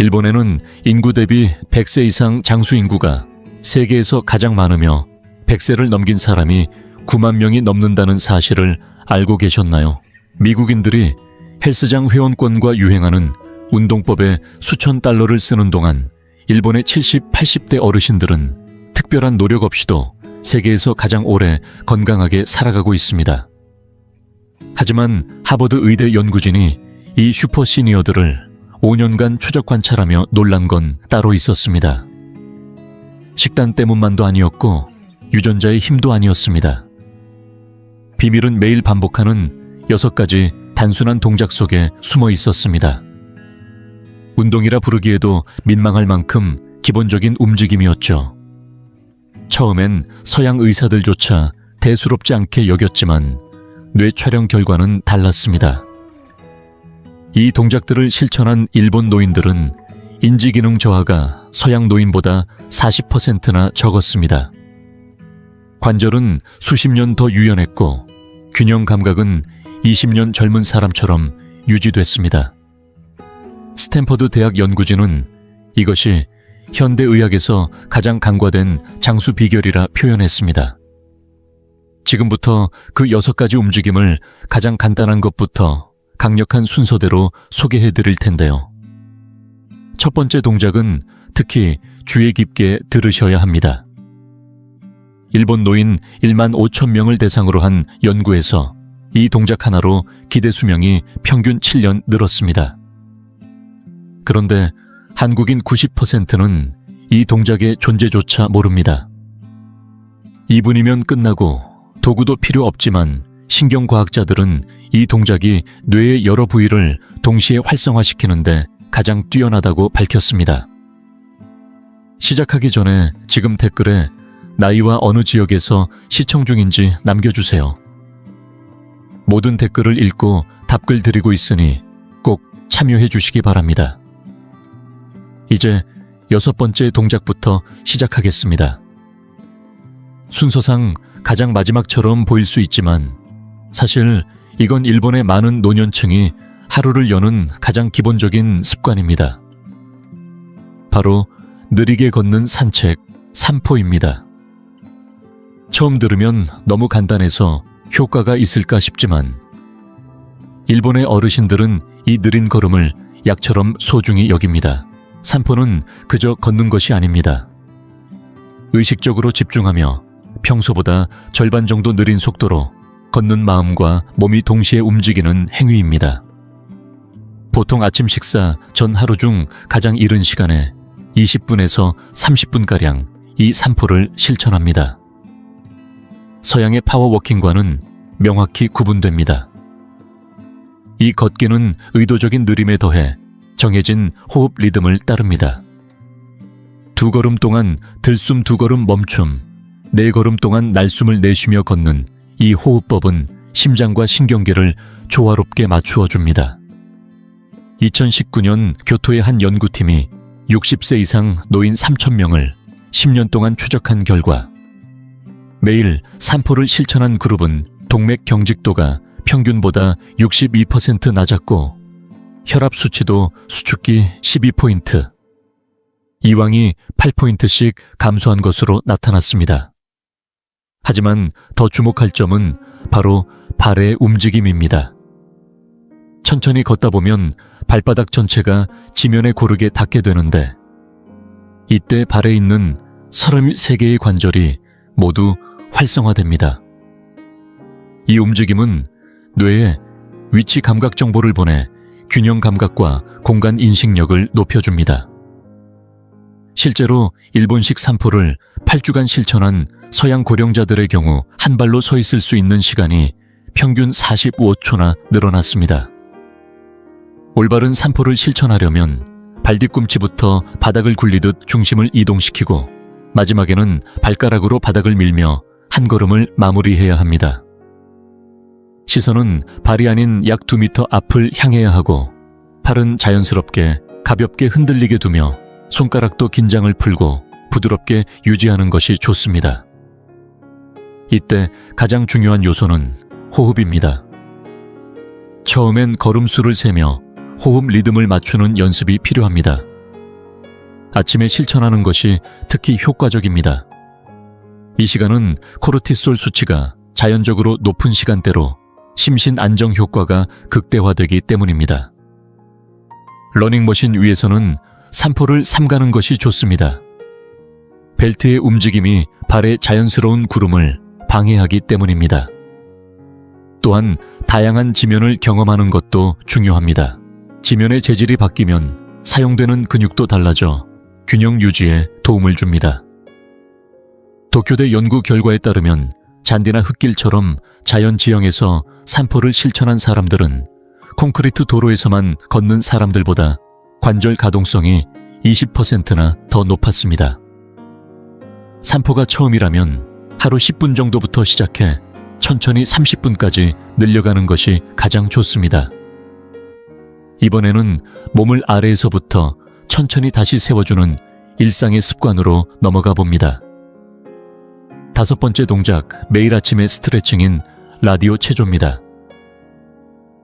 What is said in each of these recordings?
일본에는 인구 대비 100세 이상 장수 인구가 세계에서 가장 많으며 100세를 넘긴 사람이 9만 명이 넘는다는 사실을 알고 계셨나요? 미국인들이 헬스장 회원권과 유행하는 운동법에 수천 달러를 쓰는 동안 일본의 70, 80대 어르신들은 특별한 노력 없이도 세계에서 가장 오래 건강하게 살아가고 있습니다. 하지만 하버드 의대 연구진이 이 슈퍼 시니어들을 5년간 추적 관찰하며 놀란 건 따로 있었습니다. 식단 때문만도 아니었고 유전자의 힘도 아니었습니다. 비밀은 매일 반복하는 6가지 단순한 동작 속에 숨어 있었습니다. 운동이라 부르기에도 민망할 만큼 기본적인 움직임이었죠. 처음엔 서양 의사들조차 대수롭지 않게 여겼지만 뇌 촬영 결과는 달랐습니다. 이 동작들을 실천한 일본 노인들은 인지기능 저하가 서양 노인보다 40%나 적었습니다. 관절은 수십 년 더 유연했고 균형 감각은 20년 젊은 사람처럼 유지됐습니다. 스탠퍼드 대학 연구진은 이것이 현대의학에서 가장 간과된 장수 비결이라 표현했습니다. 지금부터 그 6가지 움직임을 가장 간단한 것부터 강력한 순서대로 소개해 드릴 텐데요. 첫 번째 동작은 특히 주의 깊게 들으셔야 합니다. 일본 노인 1만 5천 명을 대상으로 한 연구에서 이 동작 하나로 기대 수명이 평균 7년 늘었습니다. 그런데 한국인 90%는 이 동작의 존재조차 모릅니다. 2분이면 끝나고 도구도 필요 없지만 신경과학자들은 이 동작이 뇌의 여러 부위를 동시에 활성화시키는데 가장 뛰어나다고 밝혔습니다. 시작하기 전에 지금 댓글에 나이와 어느 지역에서 시청 중인지 남겨주세요. 모든 댓글을 읽고 답글 드리고 있으니 꼭 참여해 주시기 바랍니다. 이제 6번째 동작부터 시작하겠습니다. 순서상 가장 마지막처럼 보일 수 있지만 사실 이건 일본의 많은 노년층이 하루를 여는 가장 기본적인 습관입니다. 바로 느리게 걷는 산책, 산포입니다. 처음 들으면 너무 간단해서 효과가 있을까 싶지만 일본의 어르신들은 이 느린 걸음을 약처럼 소중히 여깁니다. 산포는 그저 걷는 것이 아닙니다. 의식적으로 집중하며 평소보다 절반 정도 느린 속도로 걷는 마음과 몸이 동시에 움직이는 행위입니다. 보통 아침 식사 전 하루 중 가장 이른 시간에 20분에서 30분가량 이 산포를 실천합니다. 서양의 파워워킹과는 명확히 구분됩니다. 이 걷기는 의도적인 느림에 더해 정해진 호흡 리듬을 따릅니다. 2걸음 동안 들숨 2걸음 멈춤, 4걸음 동안 날숨을 내쉬며 걷는 이 호흡법은 심장과 신경계를 조화롭게 맞추어 줍니다. 2019년 교토의 한 연구팀이 60세 이상 노인 3,000명을 10년 동안 추적한 결과 매일 산포를 실천한 그룹은 동맥 경직도가 평균보다 62% 낮았고 혈압 수치도 수축기 12포인트, 이왕이 8포인트씩 감소한 것으로 나타났습니다. 하지만 더 주목할 점은 바로 발의 움직임입니다. 천천히 걷다 보면 발바닥 전체가 지면에 고르게 닿게 되는데 이때 발에 있는 33개의 관절이 모두 활성화됩니다. 이 움직임은 뇌에 위치 감각 정보를 보내 균형 감각과 공간 인식력을 높여줍니다. 실제로 일본식 산포를 8주간 실천한 서양 고령자들의 경우 한 발로 서 있을 수 있는 시간이 평균 45초나 늘어났습니다. 올바른 산포를 실천하려면 발뒤꿈치부터 바닥을 굴리듯 중심을 이동시키고 마지막에는 발가락으로 바닥을 밀며 한 걸음을 마무리해야 합니다. 시선은 발이 아닌 약 2m 앞을 향해야 하고 팔은 자연스럽게 가볍게 흔들리게 두며 손가락도 긴장을 풀고 부드럽게 유지하는 것이 좋습니다. 이때 가장 중요한 요소는 호흡입니다. 처음엔 걸음수를 세며 호흡 리듬을 맞추는 연습이 필요합니다. 아침에 실천하는 것이 특히 효과적입니다. 이 시간은 코르티솔 수치가 자연적으로 높은 시간대로 심신 안정 효과가 극대화되기 때문입니다. 러닝머신 위에서는 산포를 삼가는 것이 좋습니다. 벨트의 움직임이 발의 자연스러운 구름을 방해하기 때문입니다. 또한 다양한 지면을 경험하는 것도 중요합니다. 지면의 재질이 바뀌면 사용되는 근육도 달라져 균형 유지에 도움을 줍니다. 도쿄대 연구 결과에 따르면 잔디나 흙길처럼 자연 지형에서 산포를 실천한 사람들은 콘크리트 도로에서만 걷는 사람들보다 관절 가동성이 20%나 더 높았습니다. 산포가 처음이라면 하루 10분 정도부터 시작해 천천히 30분까지 늘려가는 것이 가장 좋습니다. 이번에는 몸을 아래에서부터 천천히 다시 세워주는 일상의 습관으로 넘어가 봅니다. 5번째 동작, 매일 아침의 스트레칭인 라디오 체조입니다.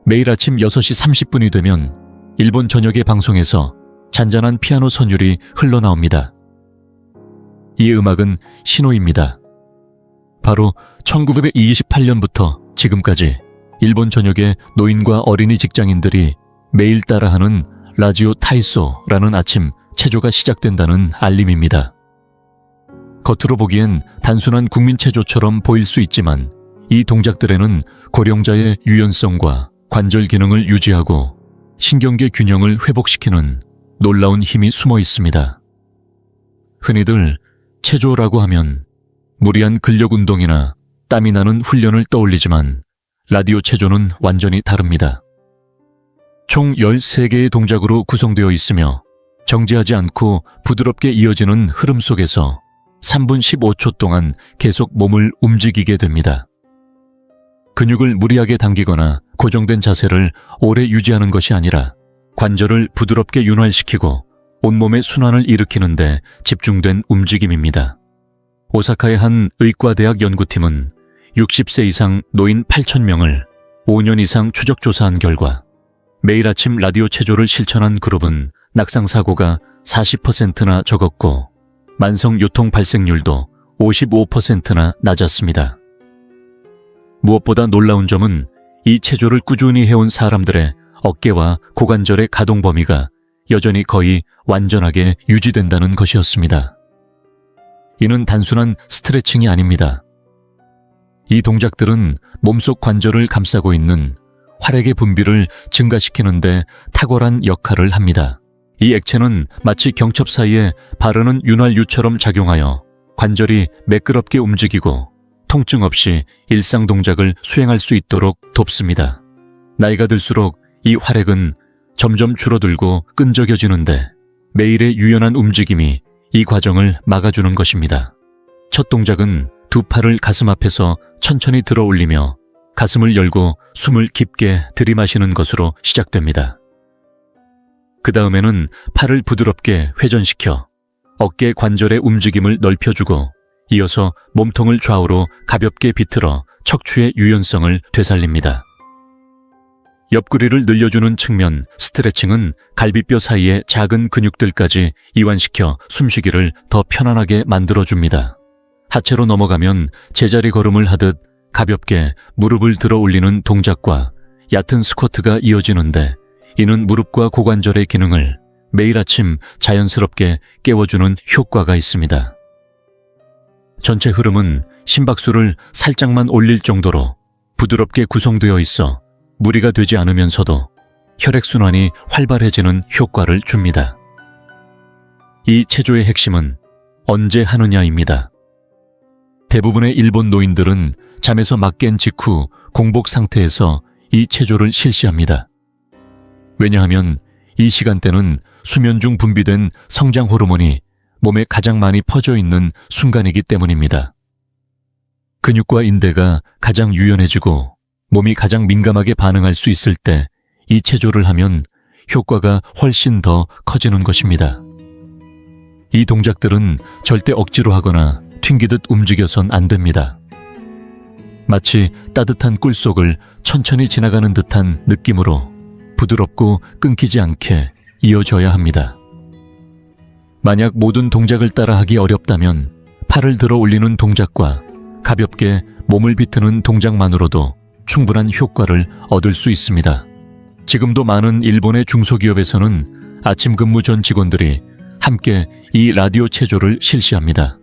매일 아침 6시 30분이 되면 일본 전역의 방송에서 잔잔한 피아노 선율이 흘러나옵니다. 이 음악은 신호입니다. 바로 1928년부터 지금까지 일본 전역의 노인과 어린이 직장인들이 매일 따라하는 라지오 타이소라는 아침 체조가 시작된다는 알림입니다. 겉으로 보기엔 단순한 국민 체조처럼 보일 수 있지만 이 동작들에는 고령자의 유연성과 관절 기능을 유지하고 신경계 균형을 회복시키는 놀라운 힘이 숨어 있습니다. 흔히들 체조라고 하면 무리한 근력 운동이나 땀이 나는 훈련을 떠올리지만 라디오 체조는 완전히 다릅니다. 총 13개의 동작으로 구성되어 있으며 정지하지 않고 부드럽게 이어지는 흐름 속에서 3분 15초 동안 계속 몸을 움직이게 됩니다. 근육을 무리하게 당기거나 고정된 자세를 오래 유지하는 것이 아니라 관절을 부드럽게 윤활시키고 온몸의 순환을 일으키는 데 집중된 움직임입니다. 오사카의 한 의과대학 연구팀은 60세 이상 노인 8,000명을 5년 이상 추적 조사한 결과 매일 아침 라디오 체조를 실천한 그룹은 낙상사고가 40%나 적었고 만성 요통 발생률도 55%나 낮았습니다. 무엇보다 놀라운 점은 이 체조를 꾸준히 해온 사람들의 어깨와 고관절의 가동 범위가 여전히 거의 완전하게 유지된다는 것이었습니다. 이는 단순한 스트레칭이 아닙니다. 이 동작들은 몸속 관절을 감싸고 있는 활액의 분비를 증가시키는 데 탁월한 역할을 합니다. 이 액체는 마치 경첩 사이에 바르는 윤활유처럼 작용하여 관절이 매끄럽게 움직이고 통증 없이 일상 동작을 수행할 수 있도록 돕습니다. 나이가 들수록 이 활액은 점점 줄어들고 끈적여지는데 매일의 유연한 움직임이 이 과정을 막아주는 것입니다. 첫 동작은 두 팔을 가슴 앞에서 천천히 들어 올리며 가슴을 열고 숨을 깊게 들이마시는 것으로 시작됩니다. 그 다음에는 팔을 부드럽게 회전시켜 어깨 관절의 움직임을 넓혀주고 이어서 몸통을 좌우로 가볍게 비틀어 척추의 유연성을 되살립니다. 옆구리를 늘려주는 측면 스트레칭은 갈비뼈 사이의 작은 근육들까지 이완시켜 숨쉬기를 더 편안하게 만들어줍니다. 하체로 넘어가면 제자리 걸음을 하듯 가볍게 무릎을 들어 올리는 동작과 얕은 스쿼트가 이어지는데 이는 무릎과 고관절의 기능을 매일 아침 자연스럽게 깨워주는 효과가 있습니다. 전체 흐름은 심박수를 살짝만 올릴 정도로 부드럽게 구성되어 있어 무리가 되지 않으면서도 혈액순환이 활발해지는 효과를 줍니다. 이 체조의 핵심은 언제 하느냐입니다. 대부분의 일본 노인들은 잠에서 막 깬 직후 공복 상태에서 이 체조를 실시합니다. 왜냐하면 이 시간대는 수면 중 분비된 성장 호르몬이 몸에 가장 많이 퍼져 있는 순간이기 때문입니다. 근육과 인대가 가장 유연해지고 몸이 가장 민감하게 반응할 수 있을 때 이 체조를 하면 효과가 훨씬 더 커지는 것입니다. 이 동작들은 절대 억지로 하거나 튕기듯 움직여선 안 됩니다. 마치 따뜻한 꿀속을 천천히 지나가는 듯한 느낌으로 부드럽고 끊기지 않게 이어져야 합니다. 만약 모든 동작을 따라하기 어렵다면 팔을 들어 올리는 동작과 가볍게 몸을 비트는 동작만으로도 충분한 효과를 얻을 수 있습니다. 지금도 많은 일본의 중소기업에서는 아침 근무 전 직원들이 함께 이 라디오 체조를 실시합니다.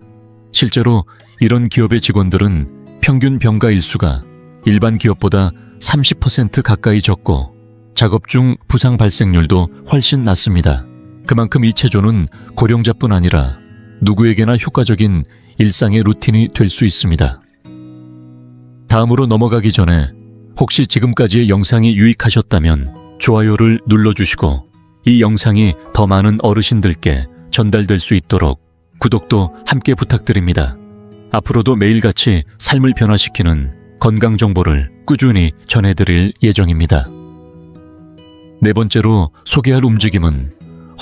실제로 이런 기업의 직원들은 평균 병가 일수가 일반 기업보다 30% 가까이 적고 작업 중 부상 발생률도 훨씬 낮습니다. 그만큼 이 체조는 고령자뿐 아니라 누구에게나 효과적인 일상의 루틴이 될 수 있습니다. 다음으로 넘어가기 전에 혹시 지금까지의 영상이 유익하셨다면 좋아요를 눌러주시고 이 영상이 더 많은 어르신들께 전달될 수 있도록 구독도 함께 부탁드립니다. 앞으로도 매일같이 삶을 변화시키는 건강 정보를 꾸준히 전해드릴 예정입니다. 네 번째로 소개할 움직임은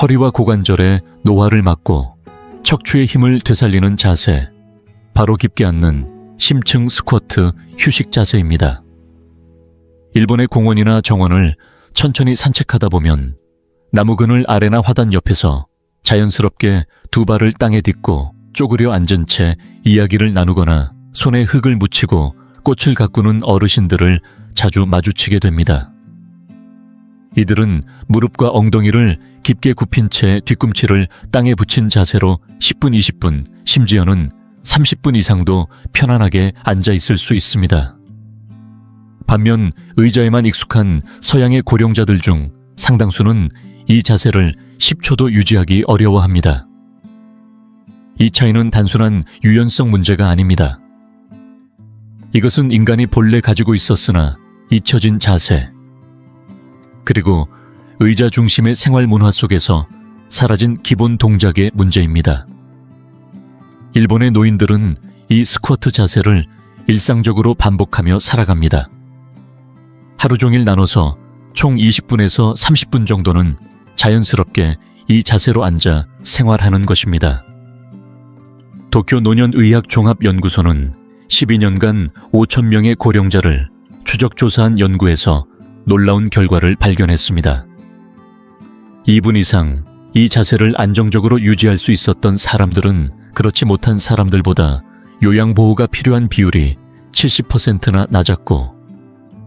허리와 고관절의 노화를 막고 척추의 힘을 되살리는 자세, 바로 깊게 앉는 심층 스쿼트 휴식 자세입니다. 일본의 공원이나 정원을 천천히 산책하다 보면 나무그늘 아래나 화단 옆에서 자연스럽게 두 발을 땅에 딛고 쪼그려 앉은 채 이야기를 나누거나 손에 흙을 묻히고 꽃을 가꾸는 어르신들을 자주 마주치게 됩니다. 이들은 무릎과 엉덩이를 깊게 굽힌 채 뒤꿈치를 땅에 붙인 자세로 10분, 20분, 심지어는 30분 이상도 편안하게 앉아 있을 수 있습니다. 반면 의자에만 익숙한 서양의 고령자들 중 상당수는 이 자세를 10초도 유지하기 어려워합니다. 이 차이는 단순한 유연성 문제가 아닙니다. 이것은 인간이 본래 가지고 있었으나 잊혀진 자세, 그리고 의자 중심의 생활 문화 속에서 사라진 기본 동작의 문제입니다. 일본의 노인들은 이 스쿼트 자세를 일상적으로 반복하며 살아갑니다. 하루 종일 나눠서 총 20분에서 30분 정도는 자연스럽게 이 자세로 앉아 생활하는 것입니다. 도쿄 노년의학종합연구소는 12년간 5,000명의 고령자를 추적조사한 연구에서 놀라운 결과를 발견했습니다. 2분 이상 이 자세를 안정적으로 유지할 수 있었던 사람들은 그렇지 못한 사람들보다 요양보호가 필요한 비율이 70%나 낮았고,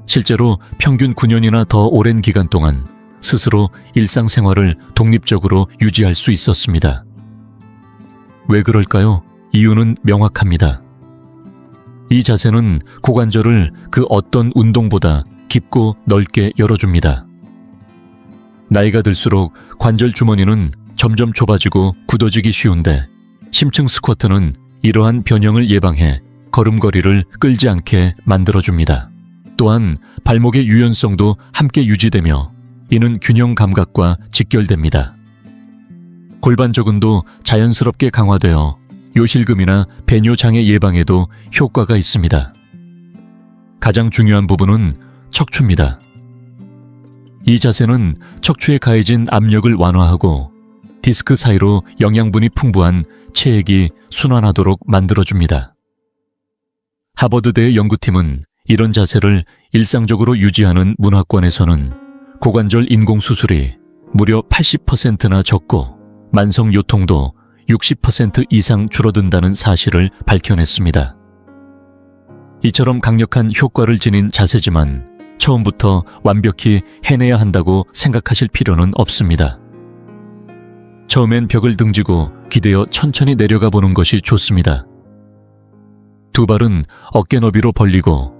실제로 평균 9년이나 더 오랜 기간 동안 스스로 일상생활을 독립적으로 유지할 수 있었습니다. 왜 그럴까요? 이유는 명확합니다. 이 자세는 고관절을 그 어떤 운동보다 깊고 넓게 열어줍니다. 나이가 들수록 관절 주머니는 점점 좁아지고 굳어지기 쉬운데, 심층 스쿼트는 이러한 변형을 예방해 걸음걸이를 끌지 않게 만들어줍니다. 또한 발목의 유연성도 함께 유지되며 이는 균형 감각과 직결됩니다. 골반 저근도 자연스럽게 강화되어 요실금이나 배뇨 장애 예방에도 효과가 있습니다. 가장 중요한 부분은 척추입니다. 이 자세는 척추에 가해진 압력을 완화하고 디스크 사이로 영양분이 풍부한 체액이 순환하도록 만들어줍니다. 하버드대의 연구팀은 이런 자세를 일상적으로 유지하는 문화권에서는 고관절 인공수술이 무려 80%나 적고 만성 요통도 60% 이상 줄어든다는 사실을 밝혀냈습니다. 이처럼 강력한 효과를 지닌 자세지만 처음부터 완벽히 해내야 한다고 생각하실 필요는 없습니다. 처음엔 벽을 등지고 기대어 천천히 내려가 보는 것이 좋습니다. 두 발은 어깨 너비로 벌리고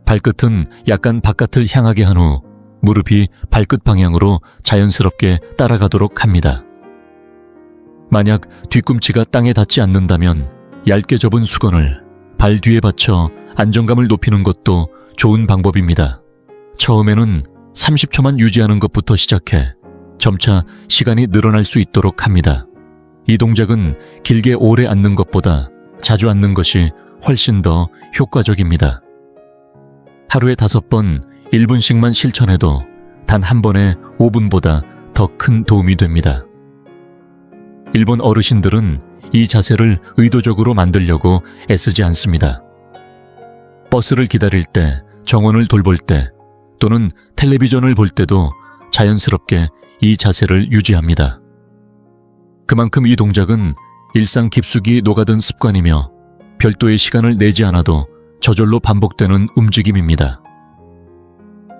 발끝은 약간 바깥을 향하게 한 후 무릎이 발끝 방향으로 자연스럽게 따라가도록 합니다. 만약 뒤꿈치가 땅에 닿지 않는다면 얇게 접은 수건을 발 뒤에 받쳐 안정감을 높이는 것도 좋은 방법입니다. 처음에는 30초만 유지하는 것부터 시작해 점차 시간이 늘어날 수 있도록 합니다. 이 동작은 길게 오래 앉는 것보다 자주 앉는 것이 훨씬 더 효과적입니다. 하루에 5번 1분씩만 실천해도 단 한 번에 5분보다 더 큰 도움이 됩니다. 일본 어르신들은 이 자세를 의도적으로 만들려고 애쓰지 않습니다. 버스를 기다릴 때, 정원을 돌볼 때, 또는 텔레비전을 볼 때도 자연스럽게 이 자세를 유지합니다. 그만큼 이 동작은 일상 깊숙이 녹아든 습관이며 별도의 시간을 내지 않아도 저절로 반복되는 움직임입니다.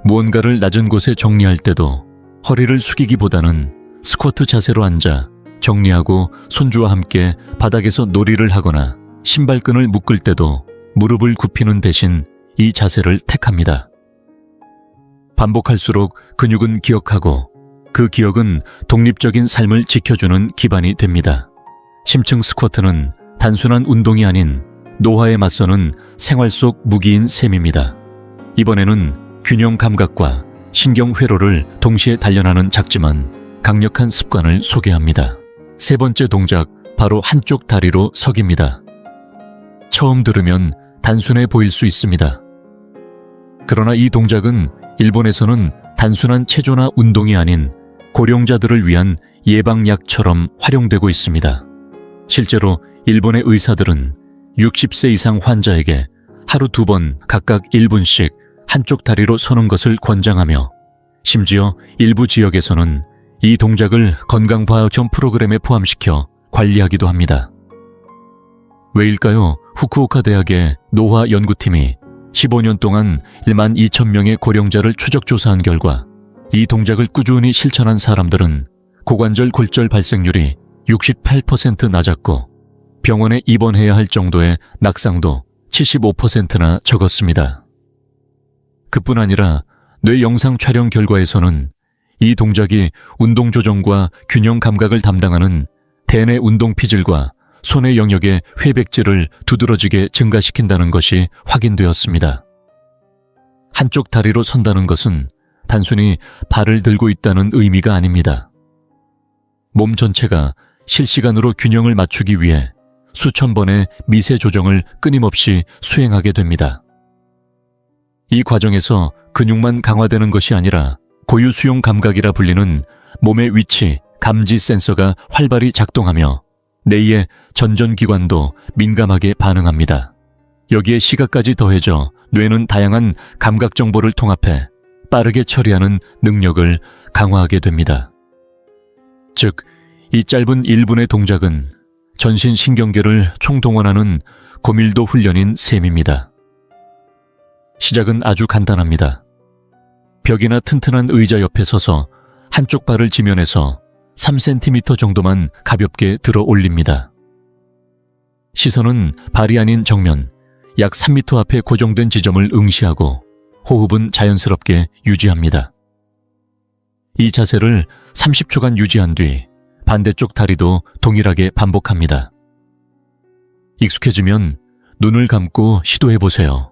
무언가를 낮은 곳에 정리할 때도 허리를 숙이기보다는 스쿼트 자세로 앉아 정리하고 손주와 함께 바닥에서 놀이를 하거나 신발끈을 묶을 때도 무릎을 굽히는 대신 이 자세를 택합니다. 반복할수록 근육은 기억하고 그 기억은 독립적인 삶을 지켜주는 기반이 됩니다. 심층 스쿼트는 단순한 운동이 아닌 노화에 맞서는 생활 속 무기인 셈입니다. 이번에는 균형 감각과 신경 회로를 동시에 단련하는 작지만 강력한 습관을 소개합니다. 세 번째 동작, 바로 한쪽 다리로 서기입니다. 처음 들으면 단순해 보일 수 있습니다. 그러나 이 동작은 일본에서는 단순한 체조나 운동이 아닌 고령자들을 위한 예방약처럼 활용되고 있습니다. 실제로 일본의 의사들은 60세 이상 환자에게 하루 2번 각각 1분씩 한쪽 다리로 서는 것을 권장하며 심지어 일부 지역에서는 이 동작을 건강보험 프로그램에 포함시켜 관리하기도 합니다. 왜일까요? 후쿠오카 대학의 노화 연구팀이 15년 동안 1만 2천 명의 고령자를 추적 조사한 결과 이 동작을 꾸준히 실천한 사람들은 고관절 골절 발생률이 68% 낮았고 병원에 입원해야 할 정도의 낙상도 75%나 적었습니다. 그뿐 아니라 뇌 영상 촬영 결과에서는 이 동작이 운동 조정과 균형 감각을 담당하는 대뇌 운동 피질과 손의 영역의 회백질을 두드러지게 증가시킨다는 것이 확인되었습니다. 한쪽 다리로 선다는 것은 단순히 발을 들고 있다는 의미가 아닙니다. 몸 전체가 실시간으로 균형을 맞추기 위해 수천 번의 미세 조정을 끊임없이 수행하게 됩니다. 이 과정에서 근육만 강화되는 것이 아니라 고유 수용 감각이라 불리는 몸의 위치, 감지 센서가 활발히 작동하며 뇌의 전전기관도 민감하게 반응합니다. 여기에 시각까지 더해져 뇌는 다양한 감각 정보를 통합해 빠르게 처리하는 능력을 강화하게 됩니다. 즉, 이 짧은 1분의 동작은 전신 신경계를 총동원하는 고밀도 훈련인 셈입니다. 시작은 아주 간단합니다. 벽이나 튼튼한 의자 옆에 서서 한쪽 발을 지면에서 3cm 정도만 가볍게 들어 올립니다. 시선은 발이 아닌 정면, 약 3m 앞에 고정된 지점을 응시하고 호흡은 자연스럽게 유지합니다. 이 자세를 30초간 유지한 뒤 반대쪽 다리도 동일하게 반복합니다. 익숙해지면 눈을 감고 시도해보세요.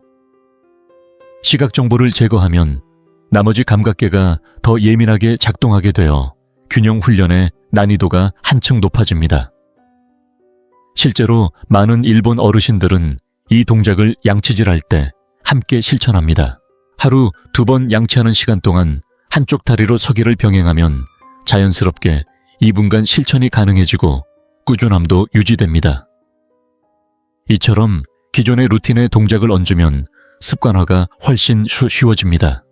시각 정보를 제거하면 나머지 감각계가 더 예민하게 작동하게 되어 균형 훈련의 난이도가 한층 높아집니다. 실제로 많은 일본 어르신들은 이 동작을 양치질할 때 함께 실천합니다. 하루 2번 양치하는 시간 동안 한쪽 다리로 서기를 병행하면 자연스럽게 2분간 실천이 가능해지고 꾸준함도 유지됩니다. 이처럼 기존의 루틴에 동작을 얹으면 습관화가 훨씬 쉬워집니다.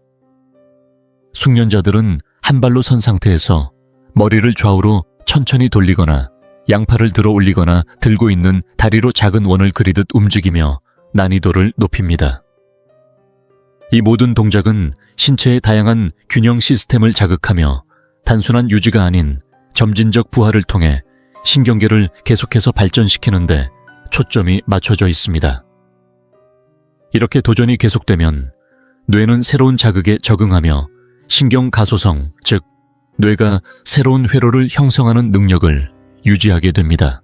숙련자들은 한 발로 선 상태에서 머리를 좌우로 천천히 돌리거나 양팔을 들어 올리거나 들고 있는 다리로 작은 원을 그리듯 움직이며 난이도를 높입니다. 이 모든 동작은 신체의 다양한 균형 시스템을 자극하며 단순한 유지가 아닌 점진적 부하를 통해 신경계를 계속해서 발전시키는 데 초점이 맞춰져 있습니다. 이렇게 도전이 계속되면 뇌는 새로운 자극에 적응하며 신경 가소성, 즉 뇌가 새로운 회로를 형성하는 능력을 유지하게 됩니다.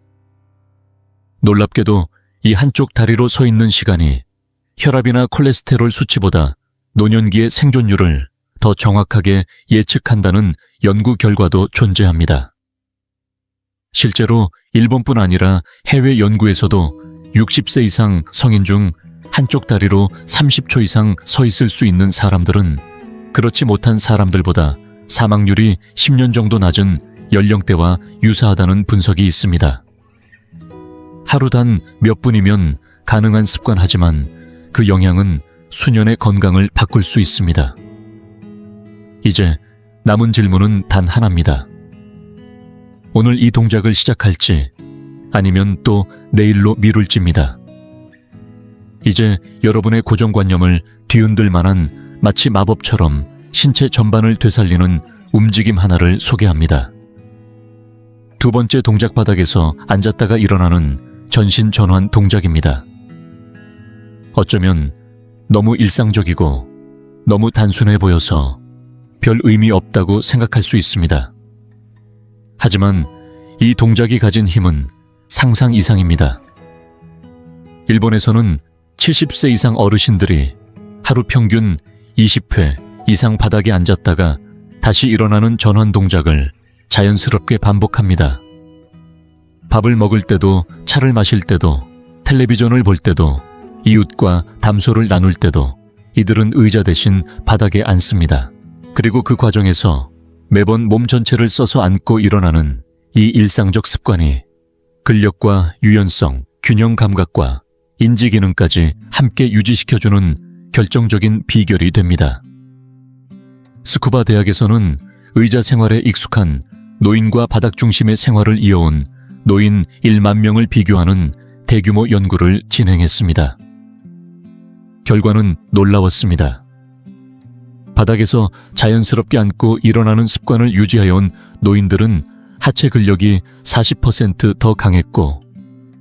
놀랍게도 이 한쪽 다리로 서 있는 시간이 혈압이나 콜레스테롤 수치보다 노년기의 생존율을 더 정확하게 예측한다는 연구 결과도 존재합니다. 실제로 일본뿐 아니라 해외 연구에서도 60세 이상 성인 중 한쪽 다리로 30초 이상 서 있을 수 있는 사람들은 그렇지 못한 사람들보다 사망률이 10년 정도 낮은 연령대와 유사하다는 분석이 있습니다. 하루 단 몇 분이면 가능한 습관하지만 그 영향은 수년의 건강을 바꿀 수 있습니다. 이제 남은 질문은 단 하나입니다. 오늘 이 동작을 시작할지 아니면 또 내일로 미룰지입니다. 이제 여러분의 고정관념을 뒤흔들 만한 마치 마법처럼 신체 전반을 되살리는 움직임 하나를 소개합니다. 두 번째 동작 바닥에서 앉았다가 일어나는 전신 전환 동작입니다. 어쩌면 너무 일상적이고 너무 단순해 보여서 별 의미 없다고 생각할 수 있습니다. 하지만 이 동작이 가진 힘은 상상 이상입니다. 일본에서는 70세 이상 어르신들이 하루 평균 20회 이상 바닥에 앉았다가 다시 일어나는 전환 동작을 자연스럽게 반복합니다. 밥을 먹을 때도, 차를 마실 때도, 텔레비전을 볼 때도, 이웃과 담소를 나눌 때도 이들은 의자 대신 바닥에 앉습니다. 그리고 그 과정에서 매번 몸 전체를 써서 앉고 일어나는 이 일상적 습관이 근력과 유연성, 균형 감각과 인지 기능까지 함께 유지시켜주는 결정적인 비결이 됩니다. 스쿠바 대학에서는 의자 생활에 익숙한 노인과 바닥 중심의 생활을 이어온 노인 1만 명을 비교하는 대규모 연구를 진행했습니다. 결과는 놀라웠습니다. 바닥에서 자연스럽게 앉고 일어나는 습관을 유지해온 노인들은 하체 근력이 40% 더 강했고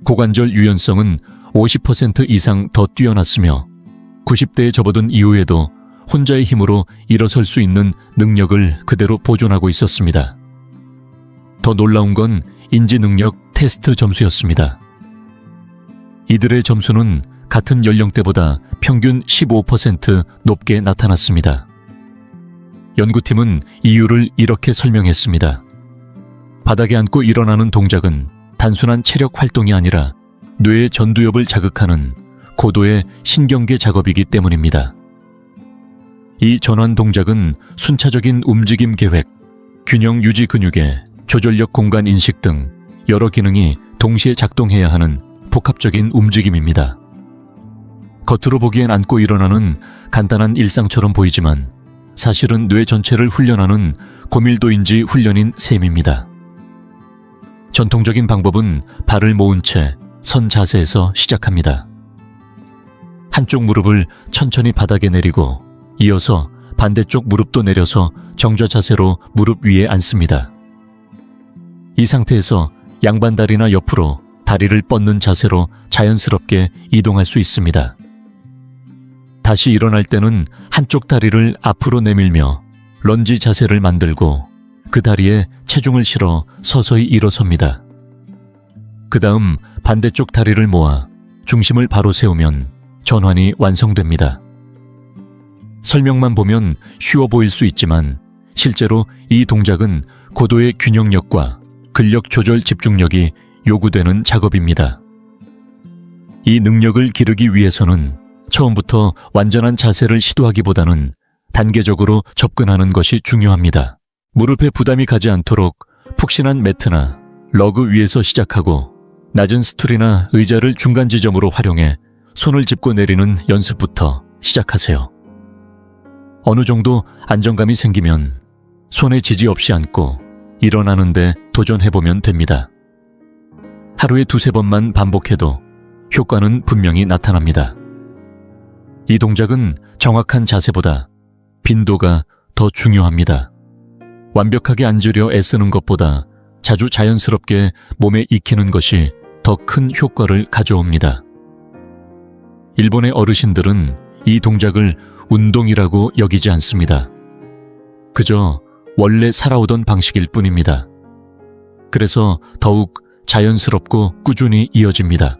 고관절 유연성은 50% 이상 더 뛰어났으며 90대에 접어든 이후에도 혼자의 힘으로 일어설 수 있는 능력을 그대로 보존하고 있었습니다. 더 놀라운 건 인지 능력 테스트 점수였습니다. 이들의 점수는 같은 연령대보다 평균 15% 높게 나타났습니다. 연구팀은 이유를 이렇게 설명했습니다. 바닥에 앉고 일어나는 동작은 단순한 체력 활동이 아니라 뇌의 전두엽을 자극하는 고도의 신경계 작업이기 때문입니다. 이 전환 동작은 순차적인 움직임 계획, 균형 유지 근육의 조절력 공간 인식 등 여러 기능이 동시에 작동해야 하는 복합적인 움직임입니다. 겉으로 보기엔 앉고 일어나는 간단한 일상처럼 보이지만 사실은 뇌 전체를 훈련하는 고밀도인지 훈련인 셈입니다. 전통적인 방법은 발을 모은 채 선 자세에서 시작합니다. 한쪽 무릎을 천천히 바닥에 내리고 이어서 반대쪽 무릎도 내려서 정좌 자세로 무릎 위에 앉습니다. 이 상태에서 양반다리나 옆으로 다리를 뻗는 자세로 자연스럽게 이동할 수 있습니다. 다시 일어날 때는 한쪽 다리를 앞으로 내밀며 런지 자세를 만들고 그 다리에 체중을 실어 서서히 일어섭니다. 그 다음 반대쪽 다리를 모아 중심을 바로 세우면 전환이 완성됩니다. 설명만 보면 쉬워 보일 수 있지만 실제로 이 동작은 고도의 균형력과 근력 조절 집중력이 요구되는 작업입니다. 이 능력을 기르기 위해서는 처음부터 완전한 자세를 시도하기보다는 단계적으로 접근하는 것이 중요합니다. 무릎에 부담이 가지 않도록 푹신한 매트나 러그 위에서 시작하고 낮은 스툴이나 의자를 중간 지점으로 활용해 손을 짚고 내리는 연습부터 시작하세요. 어느 정도 안정감이 생기면 손에 지지 없이 앉고 일어나는데 도전해보면 됩니다. 하루에 2-3번만 반복해도 효과는 분명히 나타납니다. 이 동작은 정확한 자세보다 빈도가 더 중요합니다. 완벽하게 앉으려 애쓰는 것보다 자주 자연스럽게 몸에 익히는 것이 더 큰 효과를 가져옵니다. 일본의 어르신들은 이 동작을 운동이라고 여기지 않습니다. 그저 원래 살아오던 방식일 뿐입니다. 그래서 더욱 자연스럽고 꾸준히 이어집니다.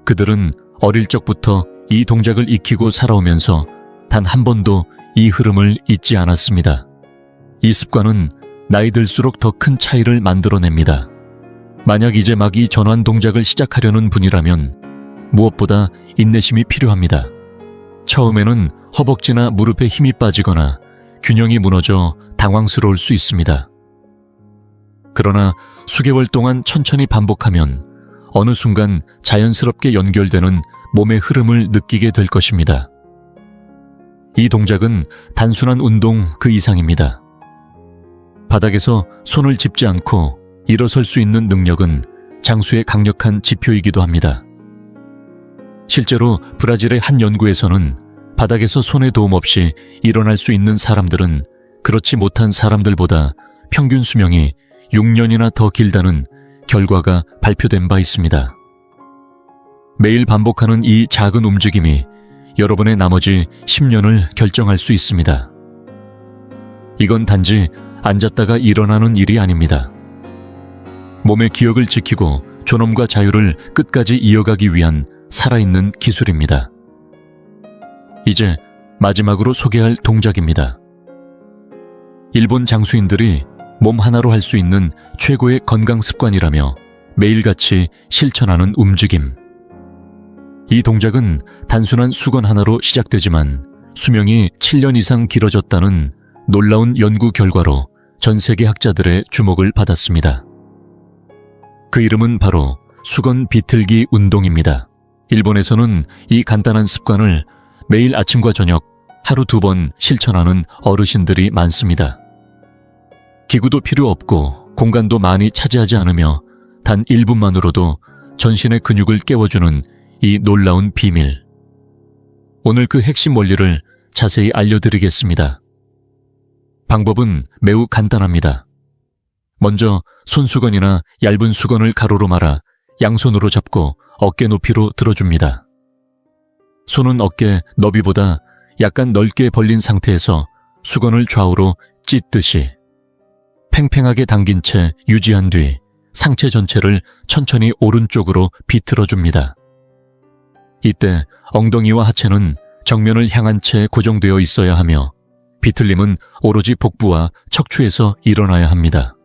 그들은 어릴 적부터 이 동작을 익히고 살아오면서 단 한 번도 이 흐름을 잊지 않았습니다. 이 습관은 나이 들수록 더 큰 차이를 만들어냅니다. 만약 이제 막 이 전환 동작을 시작하려는 분이라면 무엇보다 인내심이 필요합니다. 처음에는 허벅지나 무릎에 힘이 빠지거나 균형이 무너져 당황스러울 수 있습니다. 그러나 수개월 동안 천천히 반복하면 어느 순간 자연스럽게 연결되는 몸의 흐름을 느끼게 될 것입니다. 이 동작은 단순한 운동 그 이상입니다. 바닥에서 손을 짚지 않고 일어설 수 있는 능력은 장수의 강력한 지표이기도 합니다. 실제로 브라질의 한 연구에서는 바닥에서 손의 도움 없이 일어날 수 있는 사람들은 그렇지 못한 사람들보다 평균 수명이 6년이나 더 길다는 결과가 발표된 바 있습니다. 매일 반복하는 이 작은 움직임이 여러분의 나머지 10년을 결정할 수 있습니다. 이건 단지 앉았다가 일어나는 일이 아닙니다. 몸의 기억을 지키고 존엄과 자유를 끝까지 이어가기 위한 살아있는 기술입니다. 이제 마지막으로 소개할 동작입니다. 일본 장수인들이 몸 하나로 할 수 있는 최고의 건강 습관이라며 매일같이 실천하는 움직임. 이 동작은 단순한 수건 하나로 시작되지만 수명이 7년 이상 길어졌다는 놀라운 연구 결과로 전 세계 학자들의 주목을 받았습니다. 그 이름은 바로 수건 비틀기 운동입니다. 일본에서는 이 간단한 습관을 매일 아침과 저녁 하루 2번 실천하는 어르신들이 많습니다. 기구도 필요 없고 공간도 많이 차지하지 않으며 단 1분만으로도 전신의 근육을 깨워주는 이 놀라운 비밀. 오늘 그 핵심 원리를 자세히 알려드리겠습니다. 방법은 매우 간단합니다. 먼저 손수건이나 얇은 수건을 가로로 말아 양손으로 잡고 어깨 높이로 들어줍니다. 손은 어깨 너비보다 약간 넓게 벌린 상태에서 수건을 좌우로 찢듯이 팽팽하게 당긴 채 유지한 뒤 상체 전체를 천천히 오른쪽으로 비틀어줍니다. 이때 엉덩이와 하체는 정면을 향한 채 고정되어 있어야 하며 비틀림은 오로지 복부와 척추에서 일어나야 합니다.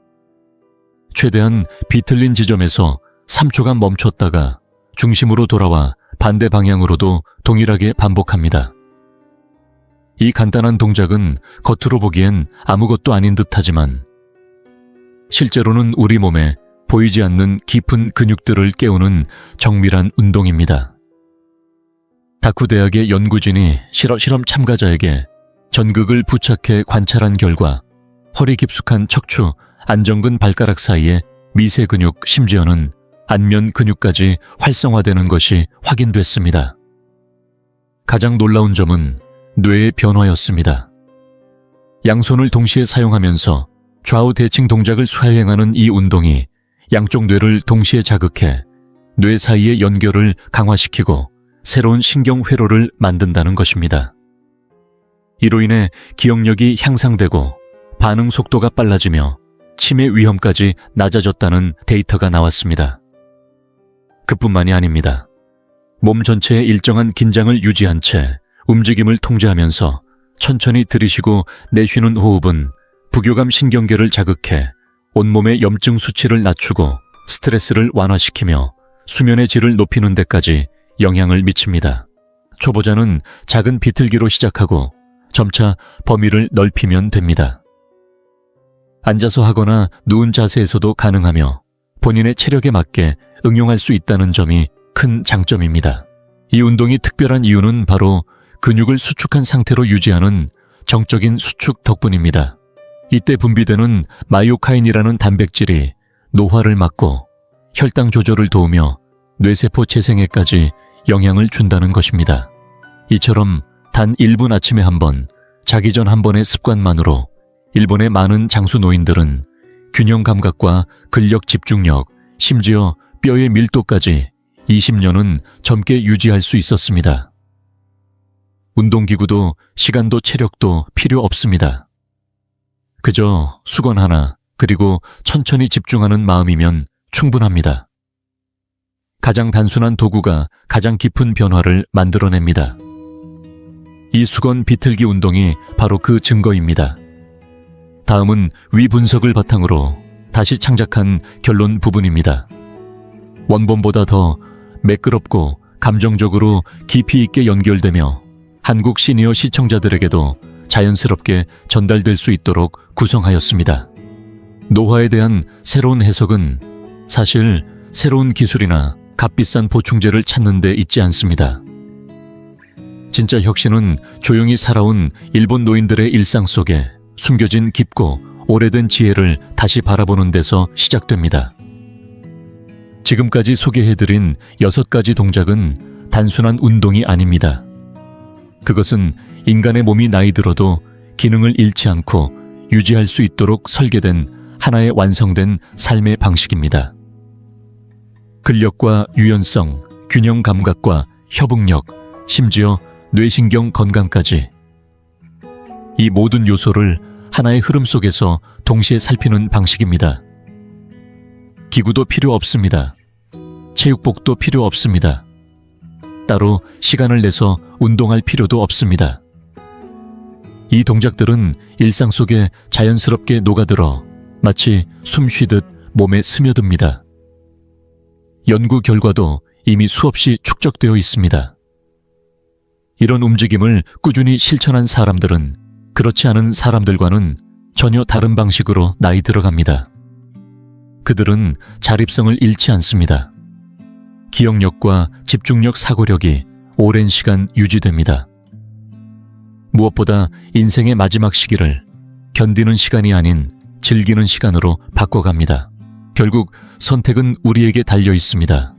최대한 비틀린 지점에서 3초간 멈췄다가 중심으로 돌아와 반대 방향으로도 동일하게 반복합니다. 이 간단한 동작은 겉으로 보기엔 아무것도 아닌 듯하지만 실제로는 우리 몸에 보이지 않는 깊은 근육들을 깨우는 정밀한 운동입니다. 다쿠 대학의 연구진이 실험 참가자에게 전극을 부착해 관찰한 결과 허리 깊숙한 척추, 안정근 발가락 사이에 미세 근육, 심지어는 안면 근육까지 활성화되는 것이 확인됐습니다. 가장 놀라운 점은 뇌의 변화였습니다. 양손을 동시에 사용하면서 좌우 대칭 동작을 수행하는 이 운동이 양쪽 뇌를 동시에 자극해 뇌 사이의 연결을 강화시키고 새로운 신경 회로를 만든다는 것입니다. 이로 인해 기억력이 향상되고 반응 속도가 빨라지며 치매 위험까지 낮아졌다는 데이터가 나왔습니다. 그뿐만이 아닙니다. 몸 전체의 일정한 긴장을 유지한 채 움직임을 통제하면서 천천히 들이쉬고 내쉬는 호흡은 부교감 신경계를 자극해 온몸의 염증 수치를 낮추고 스트레스를 완화시키며 수면의 질을 높이는 데까지 영향을 미칩니다. 초보자는 작은 비틀기로 시작하고 점차 범위를 넓히면 됩니다. 앉아서 하거나 누운 자세에서도 가능하며 본인의 체력에 맞게 응용할 수 있다는 점이 큰 장점입니다. 이 운동이 특별한 이유는 바로 근육을 수축한 상태로 유지하는 정적인 수축 덕분입니다. 이때 분비되는 마이오카인이라는 단백질이 노화를 막고 혈당 조절을 도우며 뇌세포 재생에까지 영향을 준다는 것입니다. 이처럼 단 1분 아침에 한 번, 자기 전 한 번의 습관만으로 일본의 많은 장수 노인들은 균형 감각과 근력 집중력, 심지어 뼈의 밀도까지 20년은 젊게 유지할 수 있었습니다. 운동기구도 시간도 체력도 필요 없습니다. 그저 수건 하나, 그리고 천천히 집중하는 마음이면 충분합니다. 가장 단순한 도구가 가장 깊은 변화를 만들어냅니다. 이 수건 비틀기 운동이 바로 그 증거입니다. 다음은 위 분석을 바탕으로 다시 창작한 결론 부분입니다. 원본보다 더 매끄럽고 감정적으로 깊이 있게 연결되며 한국 시니어 시청자들에게도 자연스럽게 전달될 수 있도록 구성하였습니다. 노화에 대한 새로운 해석은 사실 새로운 기술이나 값비싼 보충제를 찾는 데 있지 않습니다. 진짜 혁신은 조용히 살아온 일본 노인들의 일상 속에 숨겨진 깊고 오래된 지혜를 다시 바라보는 데서 시작됩니다. 지금까지 소개해드린 6가지 동작은 단순한 운동이 아닙니다. 그것은 인간의 몸이 나이 들어도 기능을 잃지 않고 유지할 수 있도록 설계된 하나의 완성된 삶의 방식입니다. 근력과 유연성, 균형 감각과 협응력, 심지어 뇌신경 건강까지 이 모든 요소를 하나의 흐름 속에서 동시에 살피는 방식입니다. 기구도 필요 없습니다. 체육복도 필요 없습니다. 따로 시간을 내서 운동할 필요도 없습니다. 이 동작들은 일상 속에 자연스럽게 녹아들어 마치 숨 쉬듯 몸에 스며듭니다. 연구 결과도 이미 수없이 축적되어 있습니다. 이런 움직임을 꾸준히 실천한 사람들은 그렇지 않은 사람들과는 전혀 다른 방식으로 나이 들어갑니다. 그들은 자립성을 잃지 않습니다. 기억력과 집중력, 사고력이 오랜 시간 유지됩니다. 무엇보다 인생의 마지막 시기를 견디는 시간이 아닌 즐기는 시간으로 바꿔갑니다. 결국 선택은 우리에게 달려 있습니다.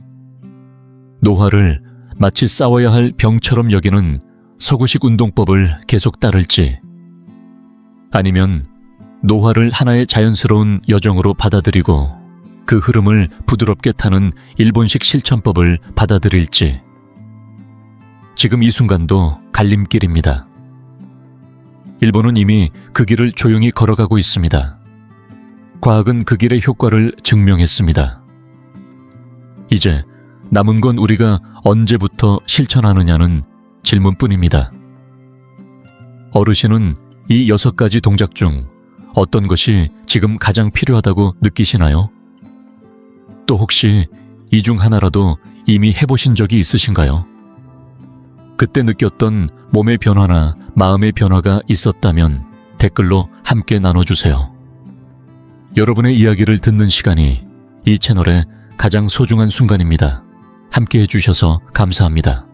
노화를 마치 싸워야 할 병처럼 여기는 서구식 운동법을 계속 따를지, 아니면 노화를 하나의 자연스러운 여정으로 받아들이고 그 흐름을 부드럽게 타는 일본식 실천법을 받아들일지, 지금 이 순간도 갈림길입니다. 일본은 이미 그 길을 조용히 걸어가고 있습니다. 과학은 그 길의 효과를 증명했습니다. 이제 남은 건 우리가 언제부터 실천하느냐는 질문뿐입니다. 어르신은 이 6가지 동작 중 어떤 것이 지금 가장 필요하다고 느끼시나요? 또 혹시 이 중 하나라도 이미 해보신 적이 있으신가요? 그때 느꼈던 몸의 변화나 마음의 변화가 있었다면 댓글로 함께 나눠주세요. 여러분의 이야기를 듣는 시간이 이 채널의 가장 소중한 순간입니다. 함께 해주셔서 감사합니다.